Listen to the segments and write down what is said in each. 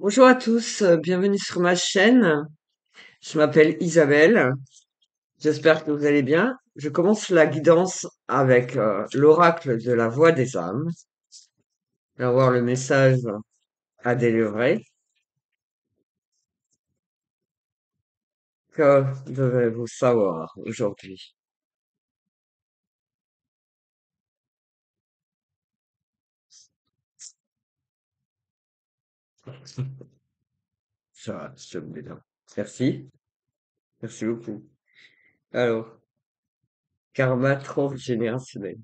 Bonjour à tous, bienvenue sur ma chaîne. Je m'appelle Isabelle. J'espère que vous allez bien. Je commence la guidance avec l'oracle de la voix des âmes. On va voir le message à délivrer. Que devez-vous savoir aujourd'hui? Ça va, je me détends. Merci, merci beaucoup. Alors, karma transgénérationnel.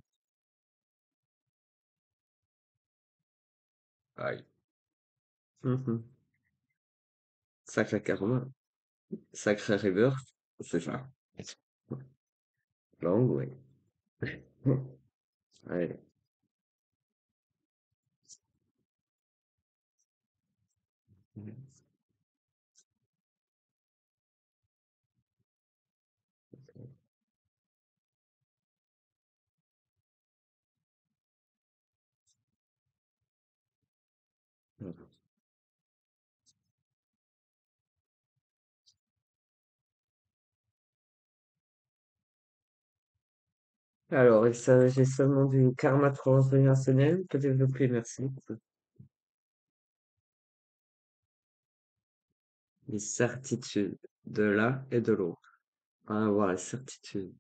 Aïe. Mhm. Sacré karma, sacré rebirth, c'est ça. Longue, oui. Allez. Alors, il s'agit seulement du karma transgénérationnel. Peut développer, merci. Les certitudes de l'un et de l'autre. On va voir les certitudes.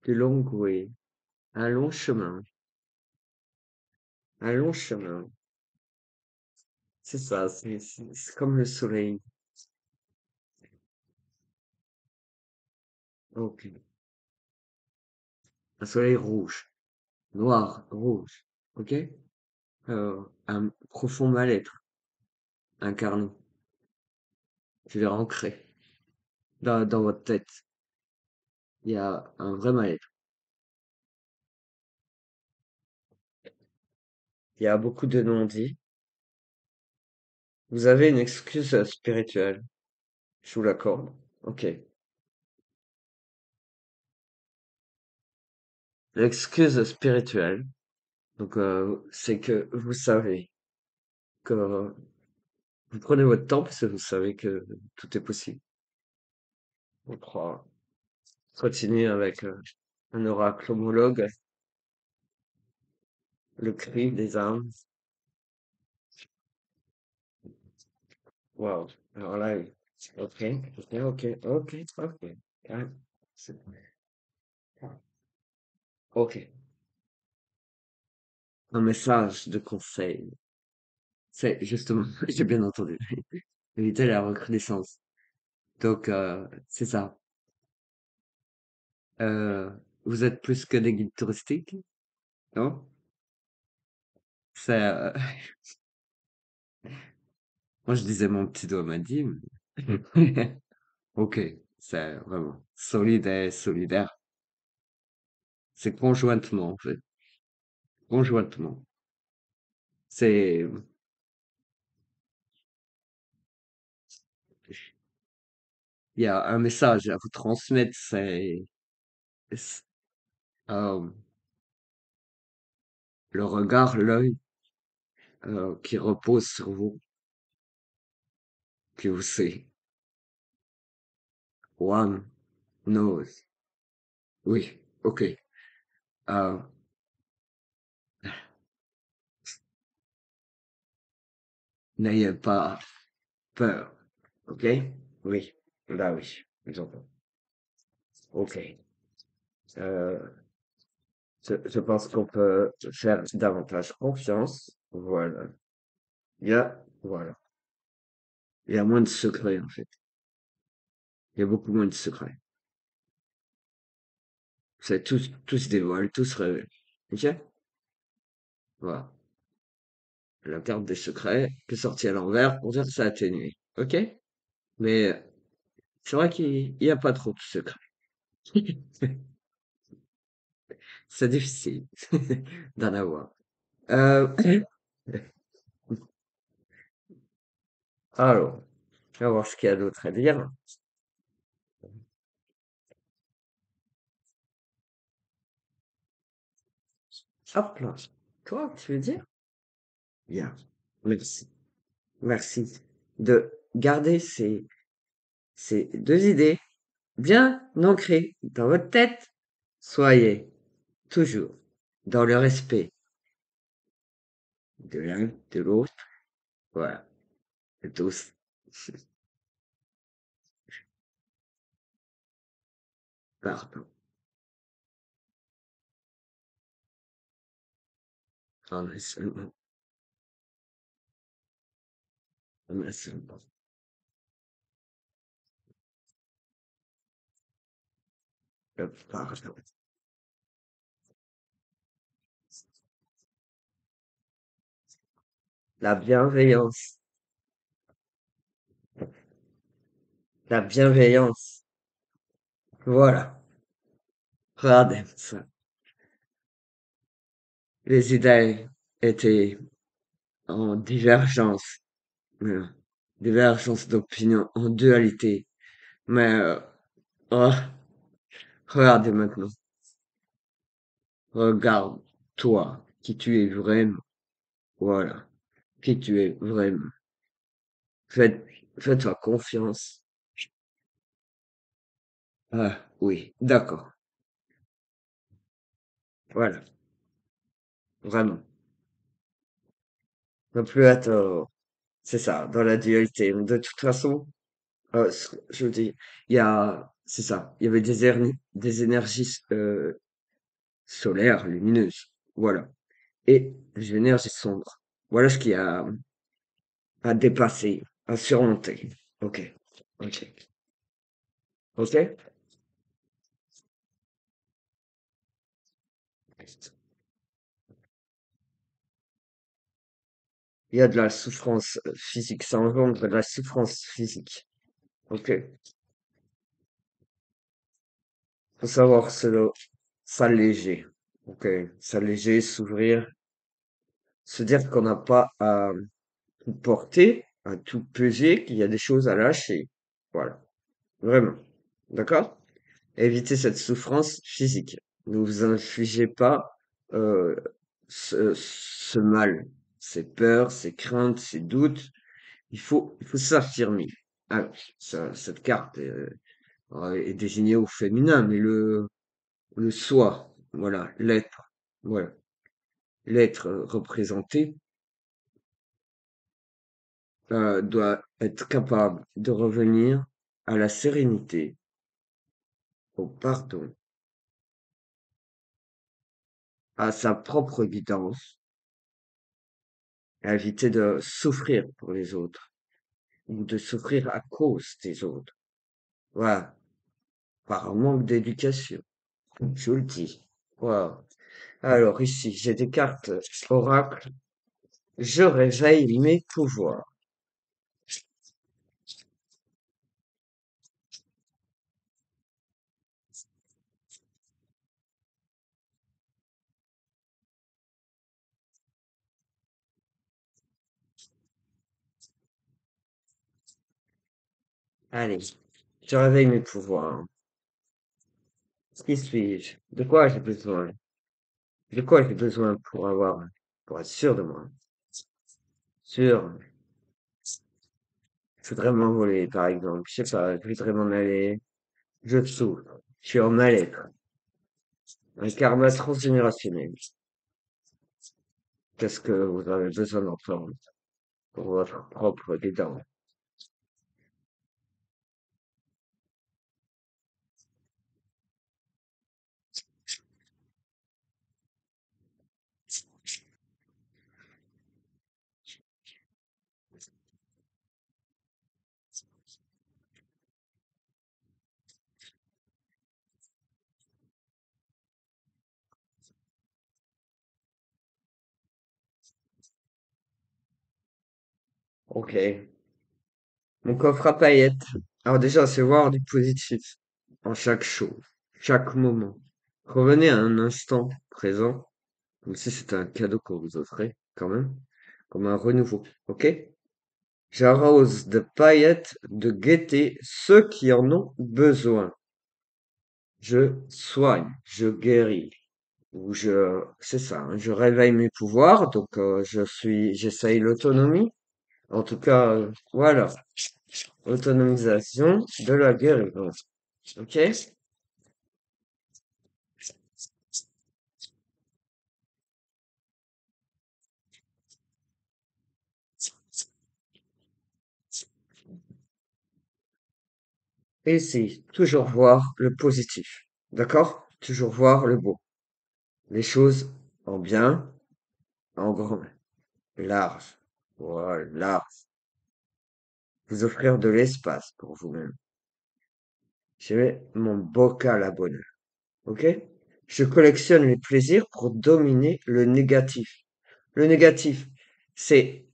Du long way. Un long chemin. Un long chemin. C'est ça, c'est comme le soleil. Ok. Un soleil rouge. Noir, rouge. Ok? Un profond mal-être incarné. Je l'ai ancré dans votre tête. Il y a un vrai mal-être. Il y a beaucoup de non-dits. Vous avez une excuse spirituelle. Je vous l'accorde. Ok. L'excuse spirituelle, donc c'est que vous savez que vous prenez votre temps parce que vous savez que tout est possible. On croit continuer avec un oracle homologue, le cri des âmes. Wow. Alors là, ok, ok. Ah, c'est- ok. Un message de conseil. C'est justement, j'ai bien entendu. Éviter la recrudescence. Donc, c'est ça. Euh, vous êtes plus que des guides touristiques, non? C'est, moi je disais mon petit doigt m'a dit, mais- Ok, c'est vraiment solide et solidaire. C'est conjointement, en fait. Conjointement. C'est, il y a un message à vous transmettre, c'est, euh, le regard, l'œil, qui repose sur vous, que vous savez. One knows. Oui, ok. Euh, n'ayez pas peur, ok? Oui, là oui, j'entends. Ok. Euh, je pense qu'on peut faire davantage confiance. Voilà. Voilà. Il y a moins de secrets, en fait. Il y a beaucoup moins de secrets. C'est tout se dévoile, tout se révèle. Ok? Voilà. La carte des secrets, que sortie à l'envers pour dire que ça a atténué. Ok? Mais c'est vrai qu'il n'y a pas trop de secrets. C'est difficile d'en avoir. Euh, alors, on va voir ce qu'il y a d'autre à dire. Hop là. Quoi, tu veux dire? Bien. Merci. Merci de garder ces deux idées bien ancrées dans votre tête. Soyez toujours dans le respect de l'un, de l'autre, voilà, de tous. Pardon. Un seulement, un seulement. Pardon. La bienveillance, la bienveillance. Voilà. Regardez ça. Les idées étaient en divergence, euh, divergence d'opinion, en dualité. Mais, oh, regardez maintenant. Regarde, toi, qui tu es vraiment. Voilà. Qui tu es vraiment. Fais, fais-toi confiance. Ah, oui, d'accord. Voilà. Vraiment. Ne plus être, c'est ça, dans la dualité. De toute façon, je veux dire, c'est ça, il y avait des énergies solaires, lumineuses. Voilà. Et des énergies sombres. Voilà ce qu'il y a à dépasser, à surmonter. Ok. Ok. Ok? Il y a de la souffrance physique, ça engendre de la souffrance physique. Ok. Faut savoir s'alléger. Ok. S'alléger, s'ouvrir, se dire qu'on n'a pas à tout porter, à tout peser, qu'il y a des choses à lâcher. Voilà. Vraiment. D'accord? Évitez cette souffrance physique. Ne vous infligez pas euh, ce mal, ces peurs, ces craintes, ces doutes. Il faut s'affirmer. Ah, cette carte est désignée au féminin, mais le soi, voilà, l'être, voilà, l'être représenté doit être capable de revenir à la sérénité, au pardon, à sa propre guidance, et à éviter de souffrir pour les autres, ou de souffrir à cause des autres. Voilà, par un manque d'éducation, je le dis. Voilà. Alors ici, j'ai des cartes oracle. Je réveille mes pouvoirs. Allez, je réveille mes pouvoirs. Qui suis-je? De quoi j'ai besoin? De quoi j'ai besoin pour être sûr de moi? Sûr, je voudrais m'envoler, par exemple. Je sais pas, je voudrais m'en aller. Je souffre. Je suis en mal-être. Un karma transgénérationnel. Qu'est-ce que vous avez besoin d'entendre pour votre propre guidance? Ok. Mon coffre à paillettes. Alors déjà, c'est voir du positif en chaque chose, chaque moment. Revenez à un instant présent, comme si c'était un cadeau qu'on vous offrait, quand même, comme un renouveau. Ok? J'arrose de paillettes de gaieté ceux qui en ont besoin. Je soigne, je guéris. où c'est ça, hein, je réveille mes pouvoirs, donc j'essaye l'autonomie. En tout cas, voilà, autonomisation de la guérison. Ok? Et c'est toujours voir le positif. D'accord? Toujours voir le beau. Les choses en bien, en grand, large. Voilà, large. Vous offrir de l'espace pour vous-même. J'ai mon bocal à bonheur. Ok? Je collectionne les plaisirs pour dominer le négatif. Le négatif, c'est,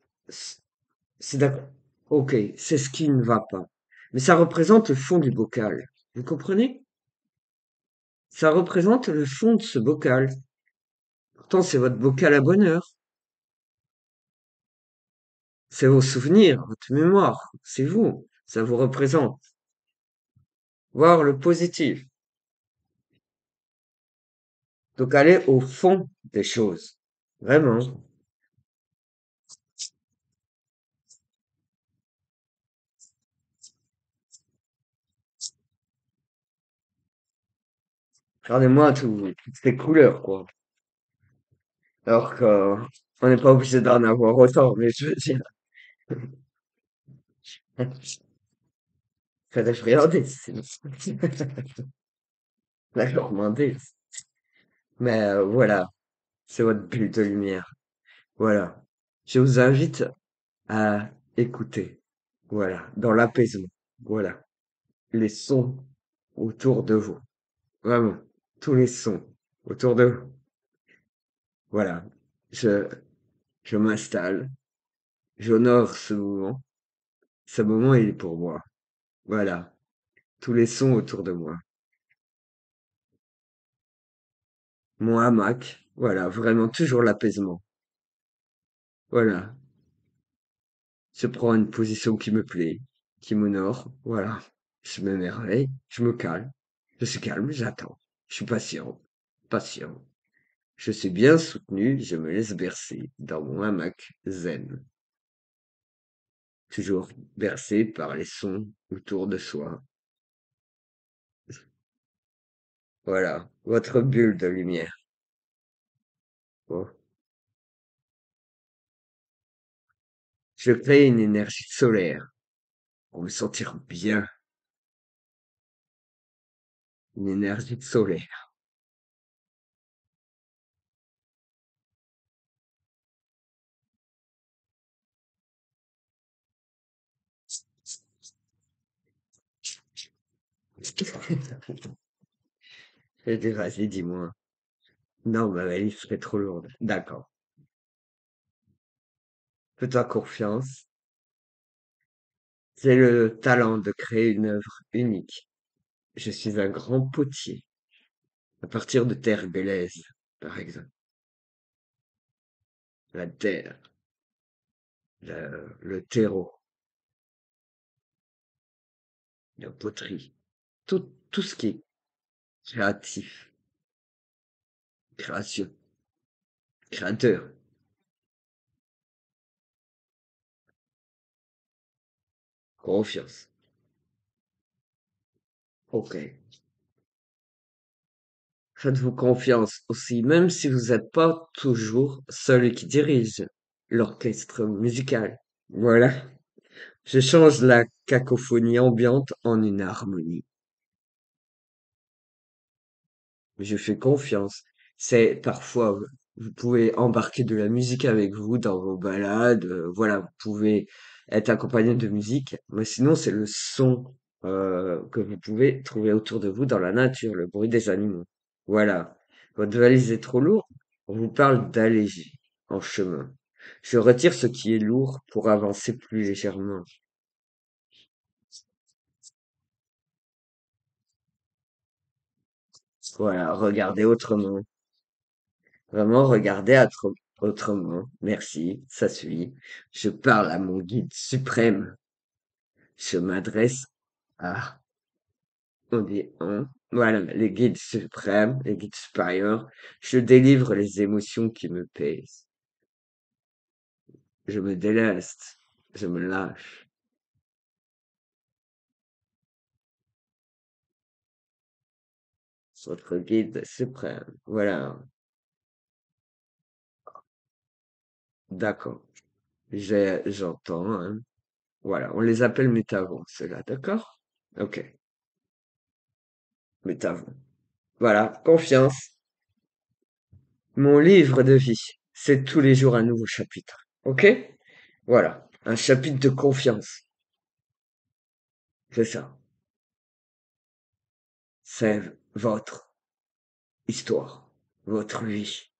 c'est d'accord. Ok, c'est ce qui ne va pas. Mais ça représente le fond du bocal. Vous comprenez? Ça représente le fond de ce bocal. Pourtant, c'est votre bocal à bonheur. C'est vos souvenirs, votre mémoire. C'est vous. Ça vous représente. Voir le positif. Donc, aller au fond des choses. Vraiment. Regardez-moi toutes ces couleurs, quoi. Alors que on n'est pas obligé d'en avoir autant, mais je veux dire, fallait friandise, sinon. La gourmandise. Mais voilà, c'est votre bulle de lumière. Voilà. Je vous invite à écouter. Voilà, dans l'apaisement. Voilà, les sons autour de vous. Vraiment, tous les sons autour de vous. Voilà, je, je m'installe, j'honore ce moment. Ce moment, il est pour moi. Voilà, tous les sons autour de moi. Mon hamac, voilà, vraiment toujours l'apaisement. Voilà, je prends une position qui me plaît, qui m'honore. Voilà, je m'émerveille, je me calme. Je suis calme, j'attends. Je suis patient, patient. Je suis bien soutenu, je me laisse bercer dans mon hamac zen, toujours bercé par les sons autour de soi. Voilà, votre bulle de lumière. Oh. Je crée une énergie solaire pour me sentir bien, une énergie solaire. J'ai dit, vas-y, dis-moi. Non, ma valise serait trop lourde. D'accord. Fais-toi confiance. J'ai le talent de créer une œuvre unique. Je suis un grand potier, à partir de terre glaise, par exemple. La terre, le terreau, la poterie, tout ce qui est créatif, création, créateur, confiance. Ok. Faites-vous confiance aussi, même si vous n'êtes pas toujours celui qui dirige l'orchestre musical. Voilà. Je change la cacophonie ambiante en une harmonie. Je fais confiance. C'est parfois, vous pouvez embarquer de la musique avec vous dans vos balades. Voilà, vous pouvez être accompagné de musique. Mais sinon, c'est le son que vous pouvez trouver autour de vous dans la nature, le bruit des animaux. Voilà. Votre valise est trop lourde. On vous parle d'alléger en chemin. Je retire ce qui est lourd pour avancer plus légèrement. Voilà, regardez autrement. Vraiment, regardez autrement. Merci, ça suit. Je parle à mon guide suprême. Je m'adresse à On dit un. Voilà, les guides suprêmes, les guides supérieurs. Je délivre les émotions qui me pèsent. Je me déleste. Je me lâche. Votre guide suprême. Voilà. D'accord. J'entends, hein. Voilà. On les appelle métavants, ceux-là. D'accord? Ok. Métavants. Voilà. Confiance. Mon livre de vie. C'est tous les jours un nouveau chapitre. Ok? Voilà. Un chapitre de confiance. C'est ça. C'est votre histoire. Votre vie.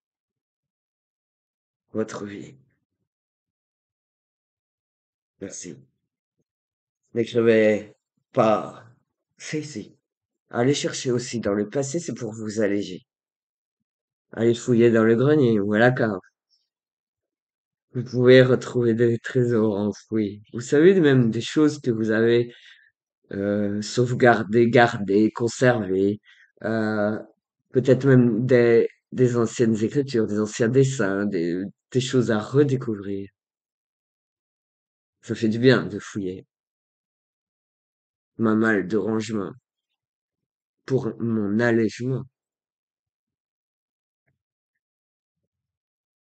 Votre vie. Merci. N'écrivez pas. Si. Allez chercher aussi dans le passé, c'est pour vous alléger. Allez fouiller dans le grenier ou à la cave. Vous pouvez retrouver des trésors enfouis. Vous savez même des choses que vous avez sauvegardées, gardées, conservées. Euh, Peut-être même des anciennes écritures, des anciens dessins, des choses à redécouvrir. Ça fait du bien de fouiller. Ma malle de rangement pour mon allègement.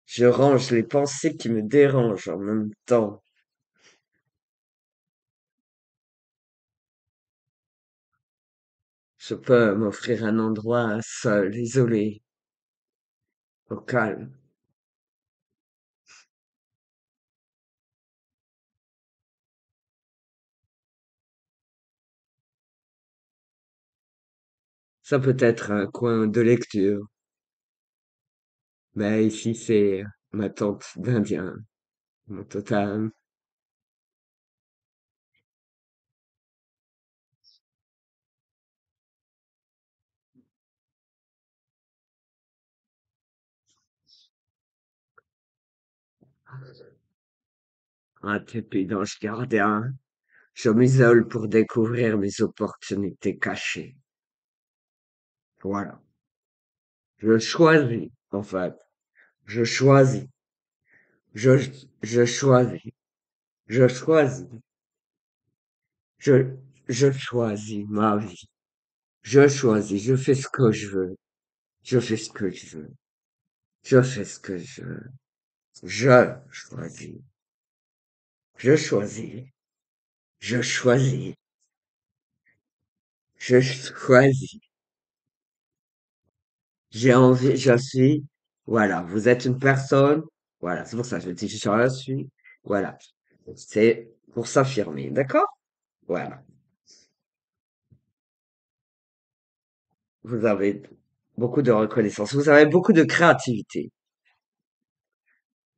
Je range les pensées qui me dérangent en même temps. Je peux m'offrir un endroit seul, isolé, au calme. Ça peut être un coin de lecture, mais ici c'est ma tente d'Indien, mon totem, un tapis d'ange gardien. Je m'isole pour découvrir mes opportunités cachées. Voilà. Je choisis, en fait. Je choisis. Je, je choisis. Je choisis. Je, je choisis ma vie. Je choisis. Je fais ce que je veux. Je fais ce que je veux. Je fais ce que je veux. Je choisis. Je choisis. Je choisis. Je choisis. J'ai envie, je suis. Voilà. Vous êtes une personne. Voilà. C'est pour ça que je dis je suis. Voilà. C'est pour s'affirmer. D'accord? Voilà. Vous avez beaucoup de reconnaissance. Vous avez beaucoup de créativité.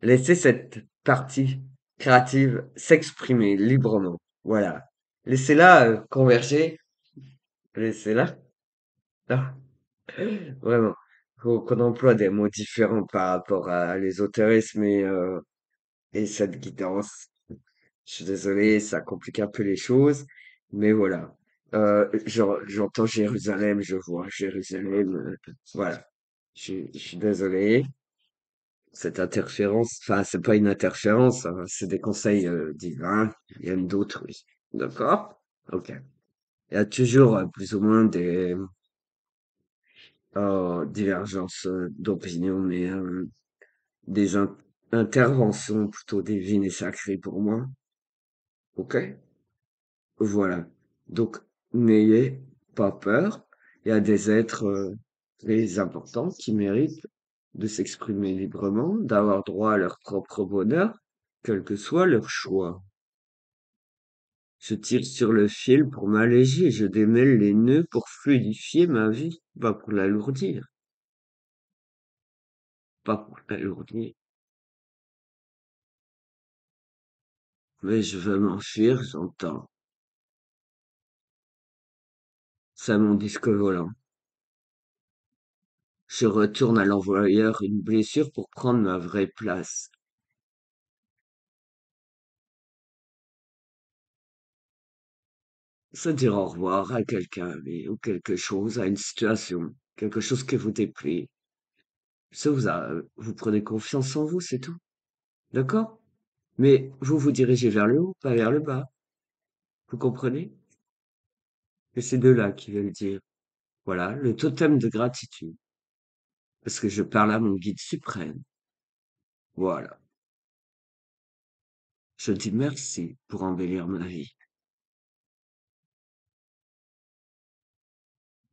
Laissez cette partie créative s'exprimer librement. Voilà. Laissez-la converger. Laissez-la. Ah, vraiment. Faut qu'on emploie des mots différents par rapport à l'ésotérisme et cette guidance. Je suis désolé, ça complique un peu les choses, mais voilà. J'entends Jérusalem, je vois Jérusalem. Voilà. Je suis désolé. Cette interférence, enfin, c'est pas une interférence, hein, c'est des conseils divins. Il y en a d'autres, oui. D'accord? Ok. Il y a toujours plus ou moins des divergences d'opinion, mais des interventions plutôt divines et sacrées pour moi. Ok? Voilà. Donc, n'ayez pas peur. Il y a des êtres très importants qui méritent de s'exprimer librement, d'avoir droit à leur propre bonheur, quel que soit leur choix. Je tire sur le fil pour m'alléger, je démêle les nœuds pour fluidifier ma vie, pas pour l'alourdir, pas pour l'alourdir. Mais je veux m'enfuir, j'entends. C'est mon disque volant. Je retourne à l'envoyeur une blessure pour prendre ma vraie place. c'est dire au revoir à quelqu'un, ou quelque chose, à une situation, quelque chose qui vous déplaît. Ça vous prenez confiance en vous, c'est tout. D'accord? Mais vous vous dirigez vers le haut, pas vers le bas. Vous comprenez? Et c'est de là qui veulent dire. Voilà, le totem de gratitude. Parce que je parle à mon guide suprême. Voilà. Je dis merci pour embellir ma vie.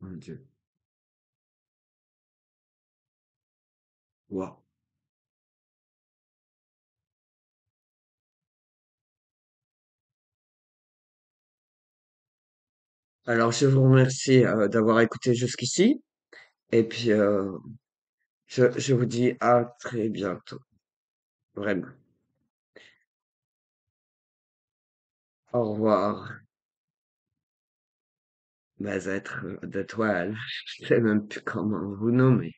Mon Dieu. Wow. Alors, je vous remercie d'avoir écouté jusqu'ici. Et puis, je vous dis à très bientôt. Vraiment. Au revoir, mes êtres d'étoiles. Je sais même plus comment vous nommer.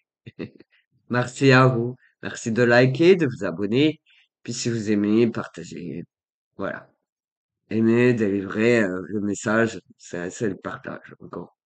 Merci à vous. Merci de liker, de vous abonner. Puis si vous aimez, partagez. Voilà. Aimer, délivrer le message, c'est le partage. Encore.